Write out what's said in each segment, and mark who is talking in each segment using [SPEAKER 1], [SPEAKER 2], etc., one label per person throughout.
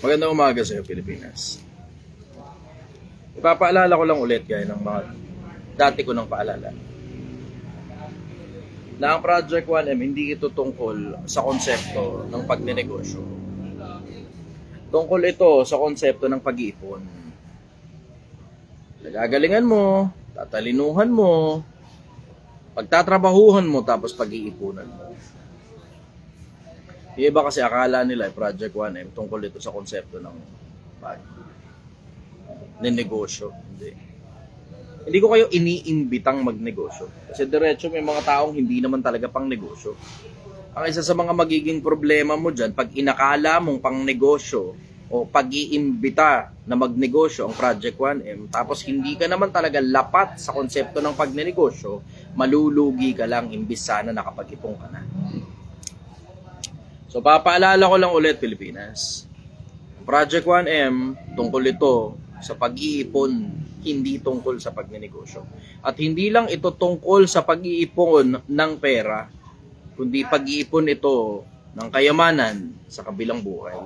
[SPEAKER 1] Magandang umaga sa iyo, Pilipinas. Ipapaalala ko lang ulit gaya ng mga dati ko nang paalala na ang Project 1M hindi ito tungkol sa konsepto ng pagnenegosyo. Tungkol ito sa konsepto ng pag-iipon. Nagagalingan mo, tatalinuhan mo, pagtatrabahuhan mo, tapos pag-iipunan mo. Yung iba kasi akala nila Project 1M tungkol ito sa konsepto ng negosyo. Hindi ko kayo iniimbitang magnegosyo. Kasi diretso may mga taong hindi naman talaga pang negosyo. Ang isa sa mga magiging problema mo dyan, pag inakala mong pang negosyo o pag-iimbita na magnegosyo ang Project 1M, tapos hindi ka naman talaga lapat sa konsepto ng pagnenegosyo, malulugi ka lang imbis sana nakapag-ipon ka na. So, papaalala ko lang ulit, Pilipinas. Project 1M, tungkol ito sa pag-iipon, hindi tungkol sa pagnenegosyo. At hindi lang ito tungkol sa pag-iipon ng pera, kundi pag-iipon ito ng kayamanan sa kabilang buhay.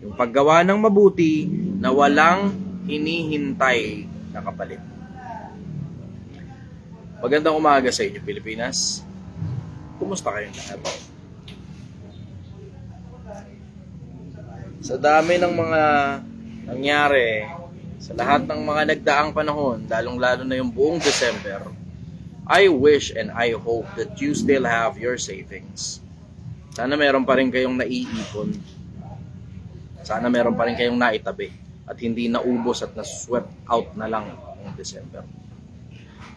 [SPEAKER 1] Yung paggawa ng mabuti na walang hinihintay na kapalit. Magandang umaga sa inyo, Pilipinas. Kumusta kayong lahat? Sa dami ng mga nangyari, sa lahat ng mga nagdaang panahon, lalong-lalo na yung buong December, I wish and I hope that you still have your savings. Sana meron pa rin kayong naiipon. Sana meron pa rin kayong naitabi at hindi naubos at na-swept out na lang ng December.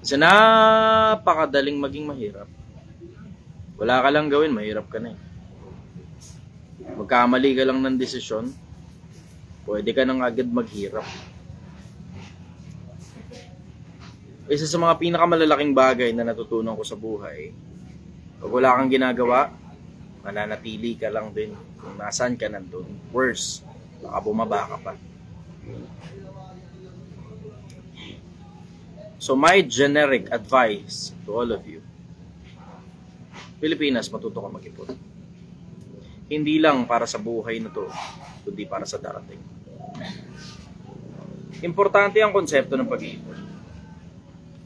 [SPEAKER 1] Kasi napakadaling maging mahirap. Wala ka lang gawin, mahirap ka na eh. Magkamali ka lang ng desisyon, pwede ka nang agad maghirap. Isa sa mga pinakamalalaking bagay na natutunan ko sa buhay, pag wala kang ginagawa, mananatili ka lang din. Kung nasaan ka nandun, worse, baka bumaba ka pa. So my generic advice to all of you, Pilipinas, matuto ka mag-ipon. Hindi lang para sa buhay na to, kundi para sa darating. Importante ang konsepto ng pag-iipon.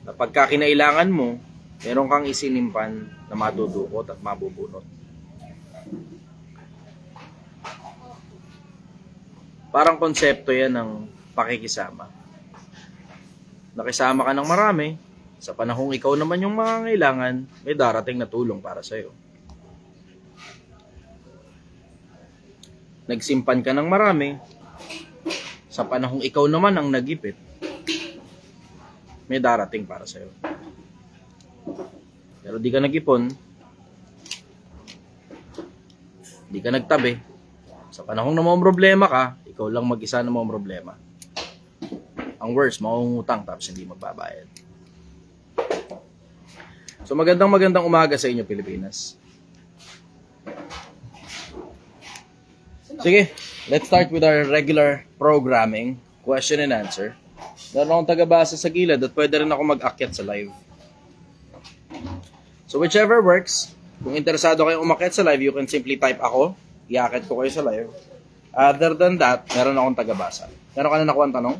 [SPEAKER 1] Na pagka kinailangan mo, meron kang isinimpan na madudukot at mabubunot. Parang konsepto yan ng pakikisama. Nakisama ka ng marami, sa panahong ikaw naman yung mangangailangan, may darating na tulong para sa'yo. Nagsimpan ka ng marami, sa panahong ikaw naman ang nagipit, may darating para sa'yo. Pero di ka nag-ipon, di ka nagtabi, sa panahong na may problema ka, ikaw lang mag-isa na may problema. Ang worst, mangungutang tapos hindi magbabayad. So magandang umaga sa inyo, Pilipinas. Sige, let's start with our regular programming, question and answer. Meron akong taga-basa sa gilid at pwede rin ako mag-akyat sa live. So whichever works, kung interesado kayong umakyat sa live, you can simply type ako, i-akyat ko kayo sa live. Other than that, meron akong taga-basa. Meron ka na nakuha ang tanong?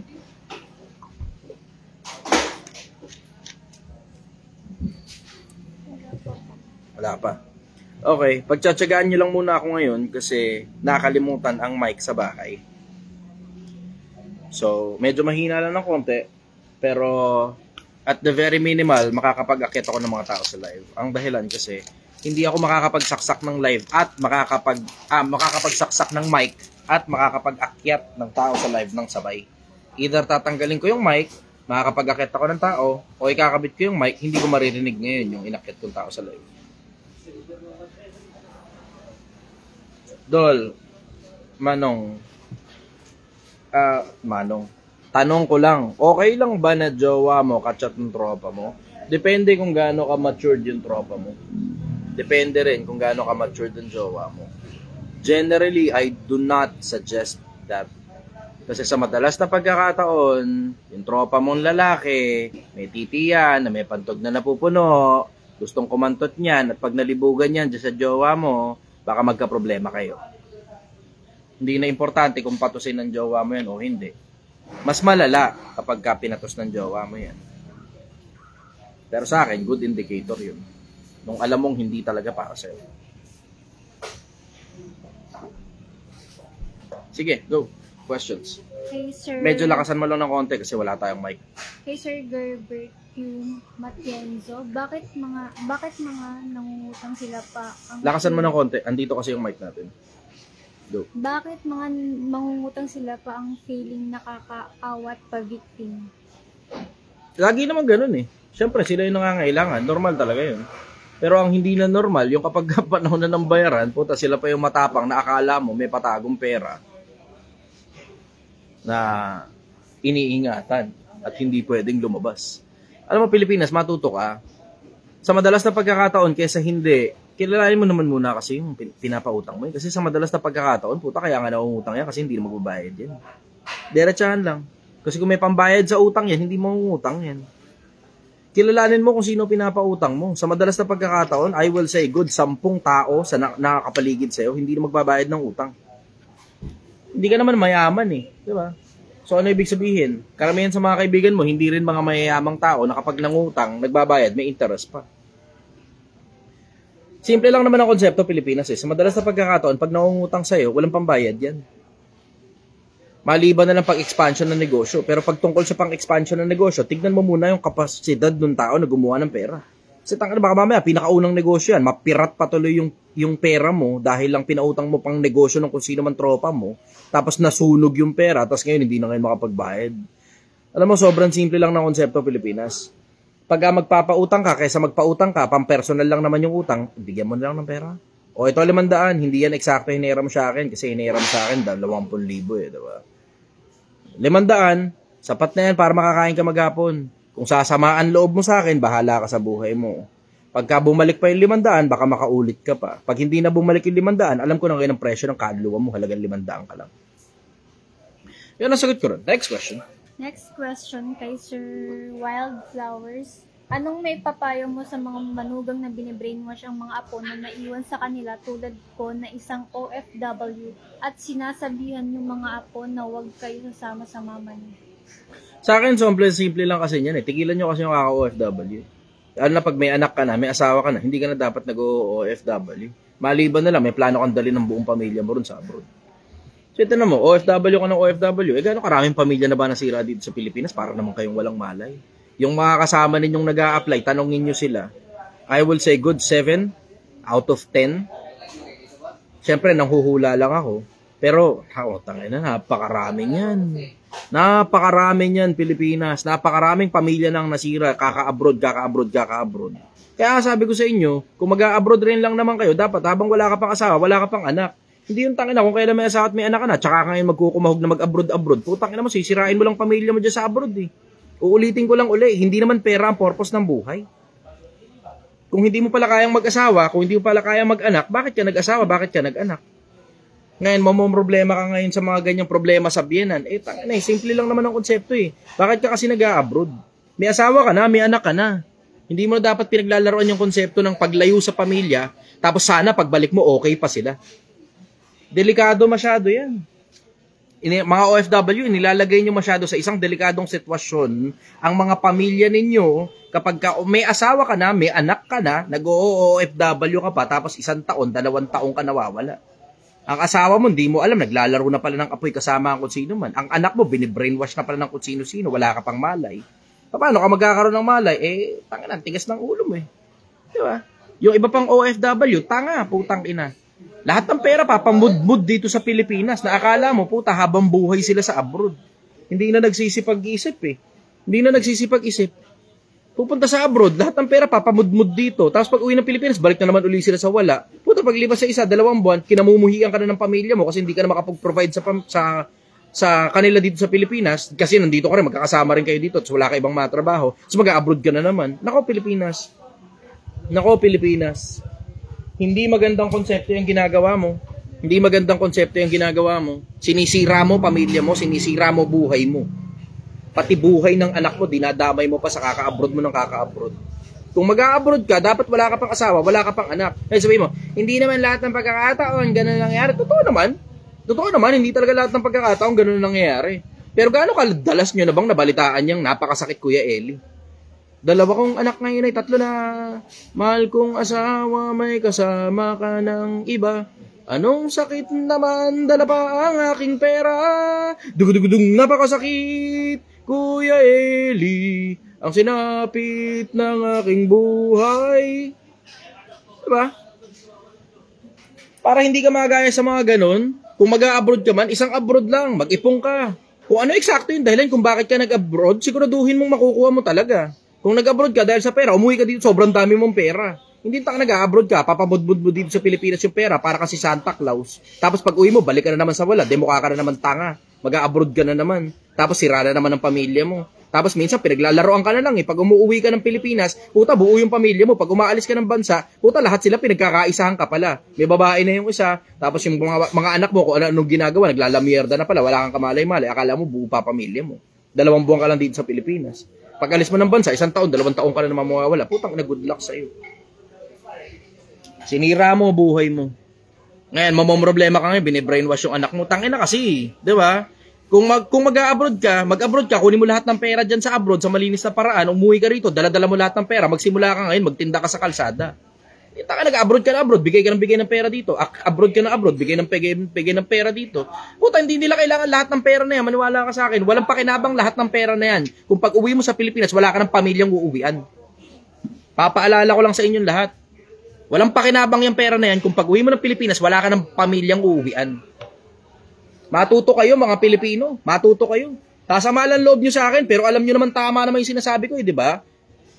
[SPEAKER 1] Wala pa. Okay, pagtsatsagaan nyo lang muna ako ngayon kasi nakalimutan ang mic sa bahay. So, medyo mahina lang ng konti, pero at the very minimal, makakapag-akit ako ng mga tao sa live. Ang dahilan kasi, hindi ako makakapagsaksak ng live at makakapagsaksak ng mic at makakapag-akyat ng tao sa live ng sabay. Either tatanggalin ko yung mic, makakapag-akit ako ng tao, o ikakabit ko yung mic, hindi ko maririnig ngayon yung inakyat kong tao sa live. Dol, Manong, tanong ko lang, okay lang ba na jowa mo kachat ng tropa mo? Depende kung gaano ka matured yung tropa mo. Depende rin kung gaano ka matured yung jowa mo. Generally, I do not suggest that. Kasi sa madalas na pagkakataon, yung tropa mong lalaki, may titiyan, na may pantog na napupuno, gustong kumantot niyan, at pag nalibugan yan dyan sa jowa mo, baka magka-problema kayo. Hindi na importante kung patusin ng jowa mo yan o hindi. Mas malala kapag ka pinatos ng jowa mo yan. Pero sa akin, good indicator yun. Nung alam mong hindi talaga para sa'yo. Sige, go. Questions.
[SPEAKER 2] Hey, Sir.
[SPEAKER 1] Medyo lakasan mo lang ng konti kasi wala tayong mic.
[SPEAKER 2] Hey, Sir Gerbert yung Matienzo, bakit mga nangungutang sila pa?
[SPEAKER 1] Lakasan mo ng konti. Andito kasi yung mic natin. Go.
[SPEAKER 2] Bakit mga mangungutang sila pa ang feeling nakakaawat pa victim?
[SPEAKER 1] Lagi naman ganun eh. Siyempre, sila yung nangangailangan. Normal talaga yun. Pero ang hindi na normal, yung kapag panahon na ng bayaran, puta, sila pa yung matapang na akala mo may patagong pera na iniingatan at hindi pwedeng lumabas. Alam mo, Pilipinas, matuto ka. Sa madalas na pagkakataon, kesa hindi, kilalanin mo naman muna kasi yung pinapautang mo. Kasi sa madalas na pagkakataon, puta, kaya nga naungutang yan kasi hindi na magbabayad yan. Diretsahan lang. Kasi kung may pambayad sa utang yan, hindi mo utang yan. Kilalanin mo kung sino pinapautang mo. Sa madalas na pagkakataon, I will say, good 10 tao sa nakakapaligid sa'yo, hindi na magbabayad ng utang. Hindi ka naman mayaman eh. Di ba? So ano ibig sabihin? Karamihan sa mga kaibigan mo, hindi rin mga mayayamang tao na kapag nangutang, nagbabayad, may interest pa. Simple lang naman ang konsepto Pilipinas eh. Sa madalas na pagkakataon, pag nangungutang sa'yo, walang pambayad yan. Maliban na lang pag-expansion ng negosyo. Pero pag tungkol sa pang-expansion ng negosyo, tignan mo muna yung kapasidad ng tao na gumawa ng pera. Kasi tangina, baka mamaya, pinakaunang negosyo yan, mapirat patuloy yung pera mo dahil lang pinautang mo pang negosyo ng kung sino man tropa mo, tapos nasunog yung pera, tapos ngayon hindi na ngayon makapagbayad. Alam mo, sobrang simple lang ng konsepto Pilipinas. Pag magpapautang ka, kaysa magpautang ka, pang-personal lang naman yung utang, bigyan mo na lang ng pera. O ito 500, hindi yan eksakto hiniram sa akin, kasi hiniram sa akin 20,000 eh, diba? 500, sapat na yan para makakain ka maghapon. Kung sasamaan loob mo sa akin, bahala ka sa buhay mo. Pagka bumalik pa yung 500, baka makaulit ka pa. Pag hindi na bumalik yung 500, alam ko na ngayon ang presyo ng kaluluwa mo, halagang 500 ka lang. Yan ang sagot ko ron. Next question.
[SPEAKER 2] Next question kay Sir Wildflowers. Anong may papayo mo sa mga manugang na binibrainwash ang mga apo na naiwan sa kanila tulad ko na isang OFW at sinasabihan yung mga apo na huwag kayo sasama sa mama niyo?
[SPEAKER 1] Sa akin, simple lang kasi yan eh. Tigilan nyo kasi yung kaka-OFW. Lalo na pag may anak ka na, may asawa ka na, hindi ka na dapat nag-OFW. Maliban na lang, may plano kang dali ng buong pamilya mo ron sa abroad. So ito na mo, OFW ka ng OFW, eh gano'ng karaming pamilya na ba nasira dito sa Pilipinas para naman kayong walang malay? Yung mga kasama ninyong nag-a-apply, tanongin nyo sila. I will say good 7 out of 10. Siyempre, nanghuhula lang ako. Pero, tangina, napakaraming yan. Napakaraming yan, Pilipinas. Napakaraming pamilya nang nasira, kaka-abroad. Kaya sabi ko sa inyo, kung mag-a-abroad rin lang naman kayo, dapat habang wala ka pang asawa, wala ka pang anak. Hindi yung tangina, kung kailan may asawa at may anak ka na, tsaka ngayon magkukumahog na mag-abroad. Putang ina mo, sisirain mo lang pamilya mo dyan sa abroad eh. Uulitin ko lang uli, hindi naman pera ang purpose ng buhay. Kung hindi mo pala kayang mag-asawa, kung hindi mo pala kayang mag-anak, bakit ka nag-asawa, bakit ka nag-anak? Ngayon, problema ka ngayon sa mga ganyang problema sa biyenan. Tangina, simple lang naman ang konsepto eh. Bakit ka kasi nag-a-abroad? May asawa ka na, may anak ka na. Hindi mo dapat pinaglalaroan yung konsepto ng paglayo sa pamilya, tapos sana pagbalik mo okay pa sila. Delikado masyado yan. Mga OFW, nilalagay nyo masyado sa isang delikadong sitwasyon ang mga pamilya ninyo kapag may asawa ka na, may anak ka na, nag-OFW ka pa, tapos 1 taon, 2 taon ka nawawala. Ang asawa mo, hindi mo alam, naglalaro na pala ng apoy kasama ang kung sino man. Ang anak mo, binibrainwash na pala ng kung sino-sino, wala ka pang malay. Paano ka magkakaroon ng malay? Tanga, tigas ng ulo mo eh. Di ba? Yung iba pang OFW, tanga, putang ina. Lahat ng pera papamudmud dito sa Pilipinas na akala mo, puta, habang buhay sila sa abroad. Hindi na nagsisipag-isip eh. Hindi na nagsisipag-isip. Pupunta sa abroad, lahat ng pera papamudmud dito. Tapos pag uwi ng Pilipinas, balik na naman uli sila sa wala. Puta, paglipas sa 1, 2 buwan, kinamumuhian ka na ng pamilya mo kasi hindi ka na makapag-provide sa kanila dito sa Pilipinas. Kasi nandito ka rin, magkakasama rin kayo dito, tapos wala ka ibang matrabaho. Tapos mag-abroad ka na naman. Nako, Pilipinas. Hindi magandang konsepto yung ginagawa mo. Sinisira mo pamilya mo, sinisira mo buhay mo. Pati buhay ng anak mo, dinadamay mo pa sa kaka-abroad mo ng kaka-abroad. Kung mag-a-abroad ka, dapat wala ka pang asawa, wala ka pang anak. Kaya sabihin mo, hindi naman lahat ng pagkakataon, ganun lang nangyari. Totoo naman. Totoo naman, hindi talaga lahat ng pagkakataon ganun ang nangyayari. Pero gaano kadalas nyo na bang nabalitaan niyang napakasakit Kuya Eli? 2 kong anak ngayon ay 3 na. Mahal kong asawa, may kasama ka ng iba. Anong sakit naman, dala pa ang aking pera. Dugudugudung, napakasakit Kuya Eli, ang sinapit ng aking buhay. Diba? Para hindi ka magaya sa mga ganun, kung mag-a-abroad ka man, isang abroad lang, mag-ipong ka. Kung ano eksakto yung dahilan kung bakit ka nag-abroad, siguraduhin mong makukuha mo talaga. Kung nag-abroad ka dahil sa pera, umuwi ka dito, sobrang dami mong pera. Hindi ka nag-abroad ka, papabudbud mo dito sa Pilipinas yung pera para kasi Santa Claus. Tapos pag uwi mo, balik ka na naman sa wala, demukha ka na naman tanga. Mag-a-abroad ka na naman. Tapos sira na naman ang pamilya mo. Tapos minsan pinaglalaroan ka na lang eh. Pag umuwi ka ng Pilipinas, puta buo yung pamilya mo. Pag umaalis ka ng bansa, puta lahat sila pinagkakaisahan ka pala. May babae na yung isa, tapos yung mga anak mo kung anong ginagawa, naglalamierda na pala, wala kang kamalay-malay. Akala mo buo pa pamilya mo. 2 buwan ka lang dito sa Pilipinas. Pag alis mo ng bansa, 1 taon, 2 taon ka na naman mawawala. Putang na good luck sa'yo. Sinira mo buhay mo. Ngayon, mamomroblema ka ngayon, binibrainwash yung anak mo. Tangina kasi, di ba? Kung mag-a-abroad ka, kunin mo lahat ng pera dyan sa abroad, sa malinis na paraan, umuwi ka rito, dala-dala mo lahat ng pera, magsimula ka ngayon, magtinda ka sa kalsada. Taka, nag-abroad ka na abroad, bigay ka ng pera dito. Abroad ka na abroad, bigay ng pera dito. Puta, hindi nila kailangan lahat ng pera na yan, maniwala ka sa akin. Walang pakinabang lahat ng pera na yan. Kung pag uwi mo sa Pilipinas, wala ka ng pamilyang uuwian. Papaalala ko lang sa inyong lahat. Walang pakinabang yung pera na yan, kung pag uwi mo ng Pilipinas, wala ka ng pamilyang uuwian. Matuto kayo mga Pilipino, matuto kayo. Kasama lang loob nyo sa akin, pero alam nyo naman tama naman yung sinasabi ko, di ba?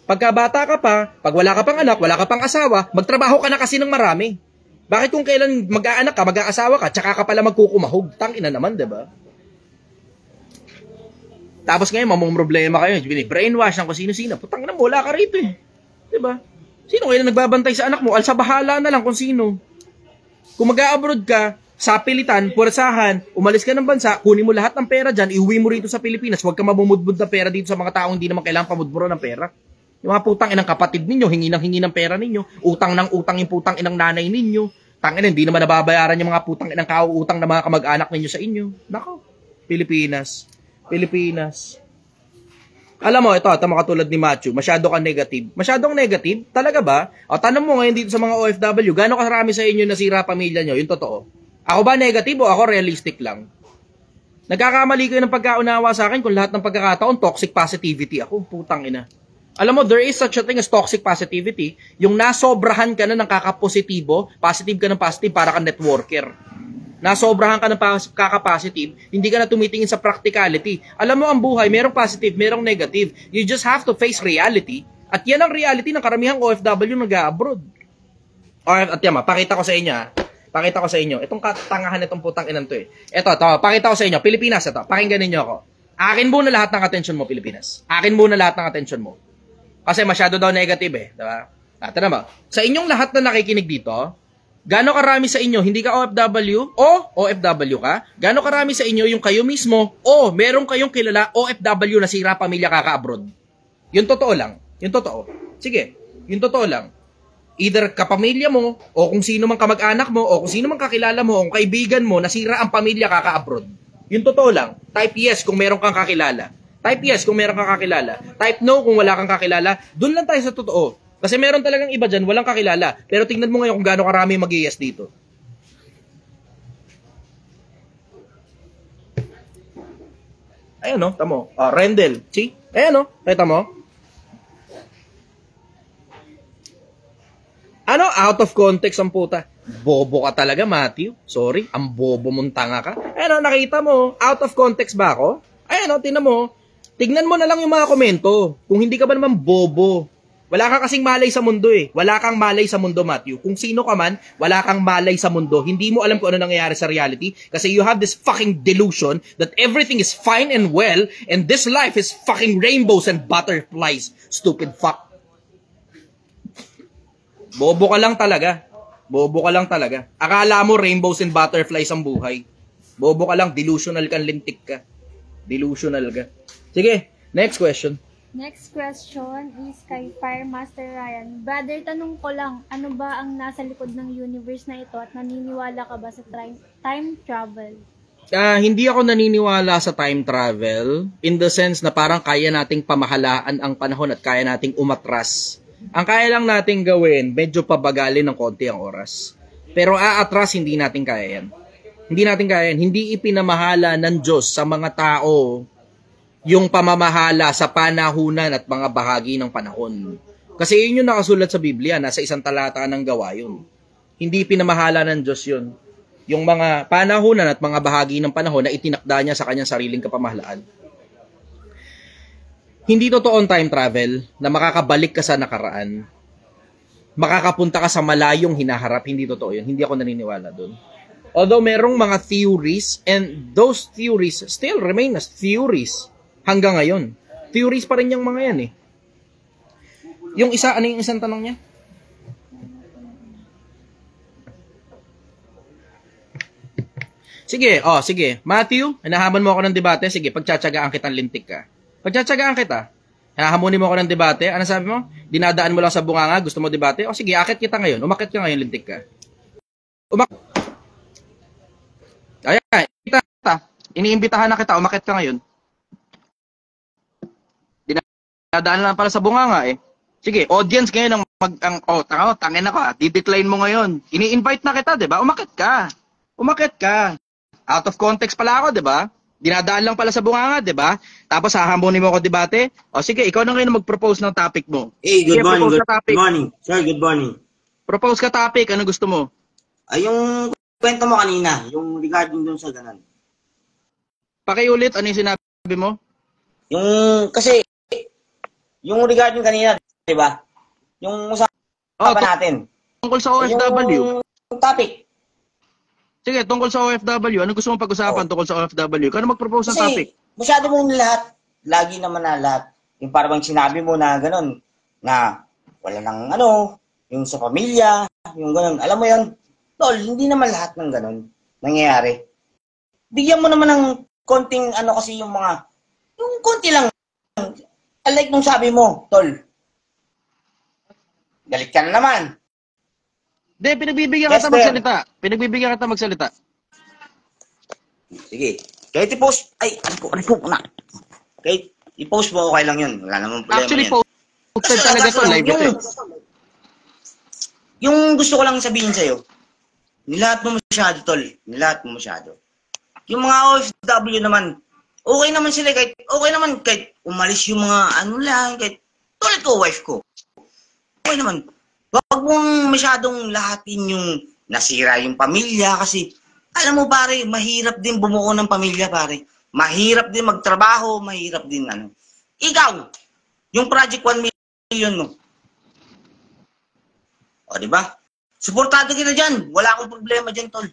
[SPEAKER 1] Pagkabata ka pa, pag wala ka pang anak, wala ka pang asawa, magtrabaho ka na kasi ng marami. Bakit kung kailan mag-aanak ka, mag-aasawa ka, tsaka ka pala magkukumahog? Tangina naman, di ba? Tapos ngayon, mamong problema kayo, brainwash ng kung sino-sino. Putang na, wala ka rito eh. Di ba? Sino kayo na nagbabantay sa anak mo? Alsa bahala na lang kung sino. Kung mag-a-abroad ka, sa pilitan, purasahan, umalis ka ng bansa, kunin mo lahat ng pera dyan, iuwi mo rito sa Pilipinas, huwag ka mamumudbud ng pera dito sa mga taong hindi naman kailangan pamudburo ng pera. Yung mga putang inang kapatid ninyo, hingi ng pera ninyo, utang ng utang yung putang inang nanay ninyo, tangin hindi naman nababayaran yung mga putang inang kauutang na mga kamag-anak ninyo sa inyo. Nako, Pilipinas. Alam mo, ito mga katulad ni Matthew, masyado kang negative. Masyadong negative? Talaga ba? O, tanong mo ngayon dito sa mga OFW, gaano karami sa inyo nasira pamilya nyo? Yung totoo. Ako ba negative o ako realistic lang? Nagkakamali kayo ng pagkaunawa sa akin kung lahat ng pagkakataon toxic positivity ako. Putang ina. Alam mo, there is such a thing as toxic positivity. Yung nasobrahan ka na ng kakapositibo, positive ka ng positive para ka networker. Nasobrahan ka ng kakapositive, hindi ka na tumitingin sa practicality. Alam mo, ang buhay, merong positive, merong negative. You just have to face reality. At yan ang reality ng karamihang OFW nag-abroad. At yan, pakita ko sa inyo. Pakita ko sa inyo. Itong katangahan itong putang inan to eh. Ito, pakita ko sa inyo. Pilipinas, ito. Pakinggan ninyo ako. Akin muna lahat ng attention mo, Pilipinas. Akin muna lahat ng attention mo. Kasi masyado daw negative eh. Diba? Ito ba? Sa inyong lahat na nakikinig dito, gaano karami sa inyo, hindi ka OFW o OFW ka? Gaano karami sa inyo yung kayo mismo o meron kayong kilala OFW na sira pamilya kaka-abroad? Yung totoo lang. Yung totoo. Sige, yung totoo lang. Either kapamilya mo, o kung sino man kamag-anak mo, o kung sino man kakilala mo, o kaibigan mo, nasira ang pamilya kaka-abroad. Yung totoo lang. Type yes kung meron kang kakilala. Type yes kung meron kang kakilala. Type no kung wala kang kakilala. Doon lang tayo sa totoo. Kasi meron talagang iba dyan, walang kakilala. Pero tingnan mo ngayon kung gaano karami mag-yes dito. Ayan o, tamo. Rendell. See? Ayan o, kita mo. Ano? Out of context ang puta. Bobo ka talaga, Matthew. Sorry, ang bobo mong tanga ka. Ayan o, nakita mo. Out of context ba ako? Ayan o, tingnan mo. Tignan mo na lang yung mga komento. Kung hindi ka ba naman bobo. Wala kang kasing malay sa mundo eh. Wala kang malay sa mundo, Matthew. Kung sino ka man, wala kang malay sa mundo. Hindi mo alam kung ano nangyayari sa reality. Kasi you have this fucking delusion that everything is fine and well and this life is fucking rainbows and butterflies. Stupid fuck. Bobo ka lang talaga. Bobo ka lang talaga. Akala mo rainbows and butterflies ang buhay. Bobo ka lang, delusional kang lintik ka. Delusional ka. Sige, next question.
[SPEAKER 2] Next question is kay Firemaster Ryan. Brother, tanong ko lang, ano ba ang nasa likod ng universe na ito at naniniwala ka ba sa time travel?
[SPEAKER 1] Hindi ako naniniwala sa time travel in the sense na parang kaya nating pamahalaan ang panahon at kaya nating umatras. Ang kaya lang nating gawin, medyo pabagalin ng konti ang oras. Pero aatras, hindi natin kaya yan. Hindi natin kaya yan. Hindi ipinamahala ng Diyos sa mga tao yung pamamahala sa panahunan at mga bahagi ng panahon. Kasi yun yung nakasulat sa Biblia, nasa isang talata ng Gawa yun. Hindi pinamahala ng Diyos yun. Yung mga panahunan at mga bahagi ng panahon na itinakda niya sa kanyang sariling kapamahalaan. Hindi totoo time travel na makakabalik ka sa nakaraan. Makakapunta ka sa malayong hinaharap. Hindi totoo yun. Hindi ako naniniwala doon. Although merong mga theories and those theories still remain as theories. Hanggang ngayon. Theories pa rin yung mga yan eh. Yung isa, ano yung isang tanong niya? Sige, sige. Matthew, hinahamon mo ako ng debate. Sige, pagtsatsagaan kitang lintik ka. Pagtsatsagaan kita. Hinahamonin mo ako ng debate. Ano sabi mo? Dinadaan mo lang sa bunganga, gusto mo debate? Sige, akit kita ngayon. Umakit ka ngayon, lintik ka. Ayan, kita. Iniimbitahan na kita, umakit ka ngayon. Dinadaan lang pala sa bunganga eh. Sige, audience ngayon tangin na ka. Di-decline mo ngayon. Ini-invite na kita, 'di ba? Umakit ka. Umakit ka. Out of context pala ako, 'di ba? Dinadaan lang pala sa bunganga, 'di ba? Tapos hahambonin mo ako debate. Sige, ikaw na ngayon mag-propose ng topic mo.
[SPEAKER 3] Hey, good morning. Good morning. Sir, good morning.
[SPEAKER 1] Propose ka topic, ano gusto mo?
[SPEAKER 3] Ay, yung kwento mo kanina, yung regarding dun sa ganun.
[SPEAKER 1] Pakiulit, ano yung sinabi mo?
[SPEAKER 3] Kasi yung regarding kanina, 'di ba? Yung usapan natin.
[SPEAKER 1] Tungkol sa OFW.
[SPEAKER 3] Yung topic.
[SPEAKER 1] Sige, tungkol sa OFW. Ano gusto mong pag-usapan tungkol sa OFW? Kano mag-propose ng topic?
[SPEAKER 3] Masyado mong lahat. Lagi naman na lahat. Yung parang sinabi mo na gano'n, na wala nang yung sa pamilya, yung gano'n. Alam mo yun, tol, hindi naman lahat ng gano'n nangyayari. Bigyan mo naman ng konting kasi yung konti lang. Like nung sabi mo, tol, galit ka na naman.
[SPEAKER 1] Hindi, pinagbibigyan kita magsalita. Pinagbibigyan kita magsalita.
[SPEAKER 3] Sige. Kahit i-post, ano po na. Kahit i-post mo, okay lang yun. Wala namang problema.
[SPEAKER 1] Actually, posted talaga to, live ito.
[SPEAKER 3] Yung gusto ko lang sabihin sa'yo, nilahat mo masyado, tol. Nilahat mo masyado. Yung mga OFW naman, okay naman sila, kahit umalis yung mga kahit tulad ko, wife ko. Okay naman. Wag mong masyadong lahatin yung nasira yung pamilya kasi alam mo pare, mahirap din bumuo ng pamilya pare. Mahirap din magtrabaho, mahirap din Ikaw, yung Project 1 million mo. O, di ba? Suportado kita dyan. Wala akong problema dyan, tol.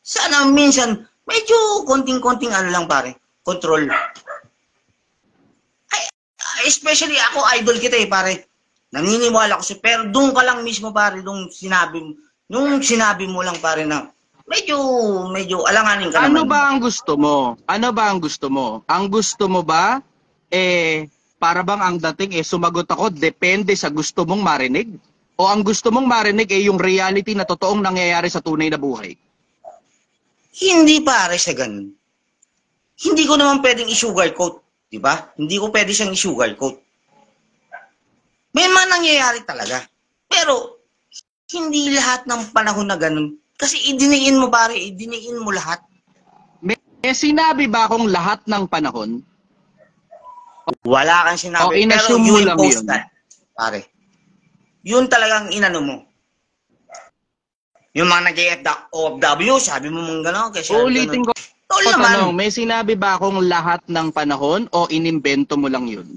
[SPEAKER 3] Sana minsan, medyo konting-konting lang pare. Control. Especially ako, idol kita pare. Naniniwala ko siya, pero doon ka lang mismo pare, nung sinabi mo lang pare na medyo alanganin ka
[SPEAKER 1] naman.
[SPEAKER 3] Ano
[SPEAKER 1] ba ang gusto mo? Ang gusto mo ba, para bang ang dating sumagot ako, depende sa gusto mong marinig? O ang gusto mong marinig yung reality na totoong nangyayari sa tunay na buhay?
[SPEAKER 3] Hindi pare sa ganun. Hindi ko naman pwedeng i-sugarcoat, di ba? Hindi ko pwede siyang i-sugarcoat. May mga nangyayari talaga. Pero, hindi lahat ng panahon na ganun. Kasi idiniin mo pare, idiniin mo lahat.
[SPEAKER 1] May sinabi ba akong lahat ng panahon?
[SPEAKER 3] Wala kang sinabi. Pero
[SPEAKER 1] mo lang yun.
[SPEAKER 3] Pare. Yun talagang inano mo. Yung mga nag-OFW, sabi mo mong gano'n.
[SPEAKER 1] Ulitin ko. May sinabi ba akong lahat ng panahon o inimbento mo lang yun?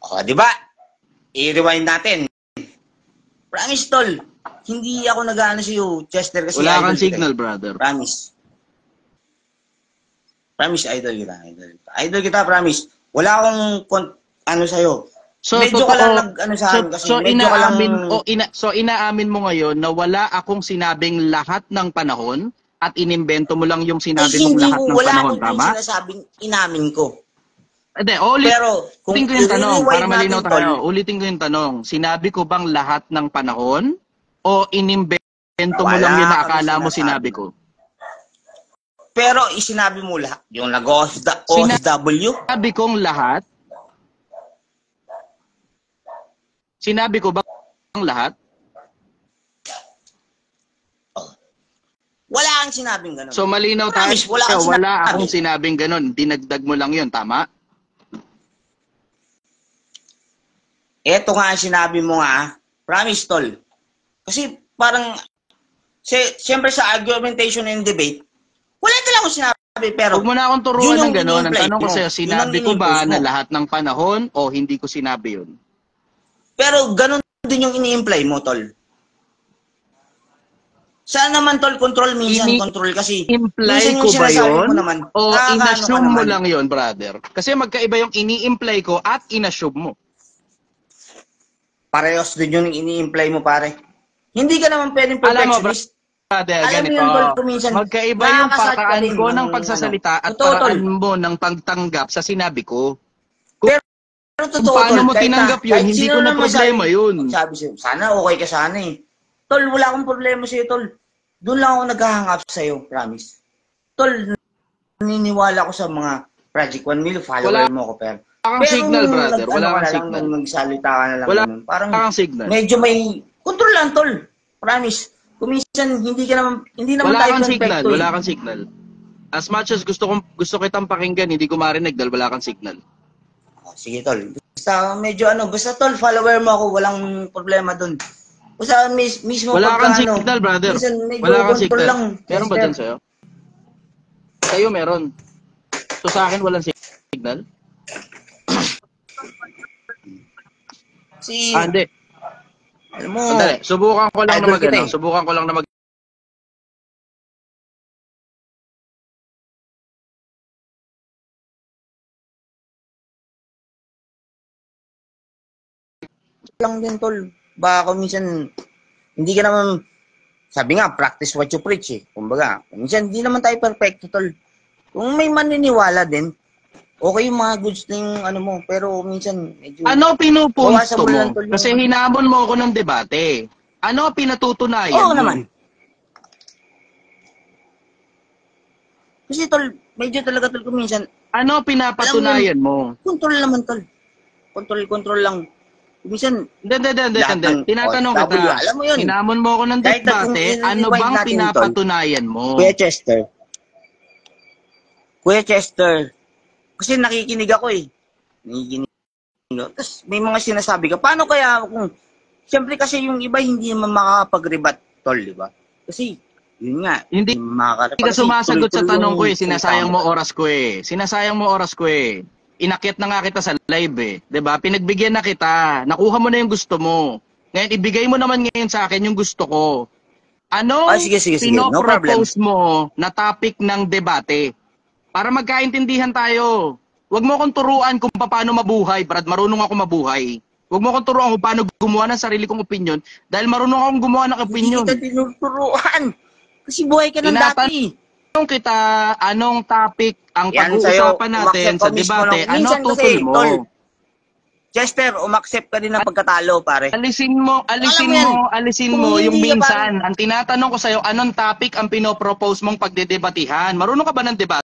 [SPEAKER 3] O, di ba? I-rewind natin. Promise, tol. Hindi ako nag-ano sa'yo, Chester, kasi
[SPEAKER 1] wala kang signal, brother.
[SPEAKER 3] Promise. Promise, idol kita. Idol kita, promise. Wala akong sa'yo. Medyo ka lang sa akin kasi
[SPEAKER 1] inaamin mo ngayon na wala akong sinabing lahat ng panahon at inimbento mo lang yung sinabi mong lahat ng panahon, tama?
[SPEAKER 3] Hindi ko sinasabing inamin ko.
[SPEAKER 1] Hindi,
[SPEAKER 3] Pero kung
[SPEAKER 1] ulitin ko yung tanong,
[SPEAKER 3] i-rewind
[SPEAKER 1] para malinaw
[SPEAKER 3] natin,
[SPEAKER 1] tayo.
[SPEAKER 3] tol,
[SPEAKER 1] Ulitin ko yung tanong. Sinabi ko bang lahat ng panahon? O inimbento mo lang
[SPEAKER 3] Wala
[SPEAKER 1] yun na
[SPEAKER 3] kami
[SPEAKER 1] akala mo
[SPEAKER 3] sinasabi.
[SPEAKER 1] sinabi ko?
[SPEAKER 3] pero isinabi mo lahat. Yung nag-OFW,
[SPEAKER 1] Sinabi kong lahat? Sinabi ko bang lahat?
[SPEAKER 3] wala kang sinabing gano'n.
[SPEAKER 1] So malinaw tayo.
[SPEAKER 3] Promise, wala kang
[SPEAKER 1] Wala
[SPEAKER 3] sinabi.
[SPEAKER 1] akong sinabing ganun. Dinagdag mo lang yun, tama?
[SPEAKER 3] Eto nga ang sinabi mo nga, promise, tol. Kasi parang, siyempre sa argumentation and debate, wala talaga akong sinabi, pero
[SPEAKER 1] Huwag mo na akong
[SPEAKER 3] yun
[SPEAKER 1] turuan
[SPEAKER 3] yung
[SPEAKER 1] ng gano'n. Ang
[SPEAKER 3] ini-imply
[SPEAKER 1] tanong ko
[SPEAKER 3] mo.
[SPEAKER 1] sa'yo,
[SPEAKER 3] Yun
[SPEAKER 1] sinabi
[SPEAKER 3] ang
[SPEAKER 1] ko ba
[SPEAKER 3] ini-impose
[SPEAKER 1] na
[SPEAKER 3] mo.
[SPEAKER 1] lahat ng panahon o hindi ko sinabi yun?
[SPEAKER 3] Pero ganun din yung ini-imply mo, tol. Saan naman, tol, control, minsan control kasi.
[SPEAKER 1] Imply
[SPEAKER 3] Minsan
[SPEAKER 1] ko
[SPEAKER 3] yung
[SPEAKER 1] ba
[SPEAKER 3] sinasabi
[SPEAKER 1] yun?
[SPEAKER 3] mo naman,
[SPEAKER 1] O
[SPEAKER 3] nakakaano ka
[SPEAKER 1] inassume mo
[SPEAKER 3] naman.
[SPEAKER 1] lang yun, brother? Kasi magkaiba yung ini-imply ko at inassume mo.
[SPEAKER 3] Parehos din yung ini-imply mo, pare. Hindi ka naman pwedeng
[SPEAKER 1] Alam mo,
[SPEAKER 3] perfectionist.
[SPEAKER 1] brother,
[SPEAKER 3] Alam mo
[SPEAKER 1] ganito.
[SPEAKER 3] yun, tol, kung minsan,
[SPEAKER 1] Magkaiba yung
[SPEAKER 3] nakakasad ka
[SPEAKER 1] paraan
[SPEAKER 3] din
[SPEAKER 1] ko ng
[SPEAKER 3] ng,
[SPEAKER 1] pagsasalita at
[SPEAKER 3] Totoo, tol.
[SPEAKER 1] paraan mo ng pagtanggap sa sinabi ko.
[SPEAKER 3] Pero
[SPEAKER 1] Kung
[SPEAKER 3] totoo,
[SPEAKER 1] paano
[SPEAKER 3] tol,
[SPEAKER 1] mo tinanggap yun,
[SPEAKER 3] kahit
[SPEAKER 1] hindi
[SPEAKER 3] sino
[SPEAKER 1] ko na
[SPEAKER 3] naman
[SPEAKER 1] problema yun.
[SPEAKER 3] Sabi sa'yo, sana okay ka sana eh. Tol, wala akong problema sa'yo, tol. Doon lang ako nag-hang up sa'yo, promise. Tol, naniniwala ko sa mga Project 1 Mil, follower mo ko, pero.
[SPEAKER 1] Wala kang signal, brother. Wala kang signal.
[SPEAKER 3] Nung nagsalita ka na lang.
[SPEAKER 1] Wala
[SPEAKER 3] ganun, parang
[SPEAKER 1] kang signal.
[SPEAKER 3] medyo may, control lang, tol. Promise. Kung minsan, hindi naman
[SPEAKER 1] Wala
[SPEAKER 3] tayo
[SPEAKER 1] kang signal.
[SPEAKER 3] perfecto.
[SPEAKER 1] Wala kang signal. As much as gusto kitang pakinggan, hindi ko marinig dahil wala kang signal.
[SPEAKER 3] Sige, tol. Basta medyo basta tol, follower mo ako, walang problema dun. Basta mismo
[SPEAKER 1] Wala kang
[SPEAKER 3] pagka,
[SPEAKER 1] signal, brother.
[SPEAKER 3] minsan medyo
[SPEAKER 1] Wala kang
[SPEAKER 3] control
[SPEAKER 1] signal.
[SPEAKER 3] lang.
[SPEAKER 1] Meron ba dyan sa'yo? Sa'yo meron. So sa akin walang signal? Hindi.
[SPEAKER 3] Alam mo,
[SPEAKER 1] Sandali. Subukan ko lang na
[SPEAKER 3] idol kita eh.
[SPEAKER 1] Subukan ko lang na
[SPEAKER 3] lang din, tol. Baka kung minsan, hindi ka naman, sabi nga, practice what you preach eh. Kumbaga, minsan hindi naman tayo perfecto, tol. Kung may maniniwala din, okay yung mga goods na yung mo, pero minsan medyo...
[SPEAKER 1] Ano pinupunto mo?
[SPEAKER 3] lang, tol, yung-
[SPEAKER 1] Kasi hinamon mo ako ng debate. Ano pinatutunayan
[SPEAKER 3] Oo
[SPEAKER 1] mo?
[SPEAKER 3] naman. Kasi tol, medyo talaga tol kung minsan,
[SPEAKER 1] Ano pinapatunayan mo?
[SPEAKER 3] control naman tol. Control lang. Minsan,
[SPEAKER 1] Hindi.
[SPEAKER 3] lahat ng
[SPEAKER 1] Tinatanong
[SPEAKER 3] OFW,
[SPEAKER 1] kita.
[SPEAKER 3] alam mo yun.
[SPEAKER 1] Hinamon mo ako ng
[SPEAKER 3] Kahit na kung
[SPEAKER 1] debate. Ano
[SPEAKER 3] i-rewind
[SPEAKER 1] bang
[SPEAKER 3] natin,
[SPEAKER 1] pinapatunayan mo?
[SPEAKER 3] Kuya Chester, kasi nakikinig ako eh. Nakikinig ako. Tapos may mga sinasabi ka, paano kaya kung, siyempre kasi yung iba hindi naman makakapag-rebat tol, di ba? Kasi, yun nga,
[SPEAKER 1] Hindi
[SPEAKER 3] makakarapat.
[SPEAKER 1] ka sumasagot sa tanong ko eh. Sinasayang mo oras ko eh. Sinasayang mo oras ko eh. Inakyat na nga kita sa live eh. 'Di ba? Pinagbigyan na kita. Nakuha mo na yung gusto mo. Ngayon, ibigay mo naman ngayon sa akin yung gusto ko. Ano
[SPEAKER 3] Sige. No problem.
[SPEAKER 1] pinopropose mo na topic ng debate? Para magkaintindihan tayo. Huwag mo akong turuan kung paano mabuhay, Brad. Marunong ako mabuhay. Huwag mo akong turuan kung paano gumawa ng sarili kong opinion dahil marunong akong gumawa ng opinion.
[SPEAKER 3] Hindi kita tinuturuan. Kasi buhay ka ng dati.
[SPEAKER 1] Tanong kita, anong topic ang
[SPEAKER 3] Yan
[SPEAKER 1] pag-uusapan
[SPEAKER 3] sa'yo,
[SPEAKER 1] natin
[SPEAKER 3] umaksep
[SPEAKER 1] sa
[SPEAKER 3] ka mismo
[SPEAKER 1] debate?
[SPEAKER 3] ng-
[SPEAKER 1] Ano
[SPEAKER 3] minsan
[SPEAKER 1] tutol
[SPEAKER 3] kasi,
[SPEAKER 1] mo?
[SPEAKER 3] tol, Chester, umaksep ka din ng pagkatalo, pare.
[SPEAKER 1] Alisin mo
[SPEAKER 3] Kung
[SPEAKER 1] yung
[SPEAKER 3] hindi ka
[SPEAKER 1] minsan. Ang tinatanong ko sa'yo, anong topic ang pinopropose mong pagdedebatihan? Marunong ka ba ng debate?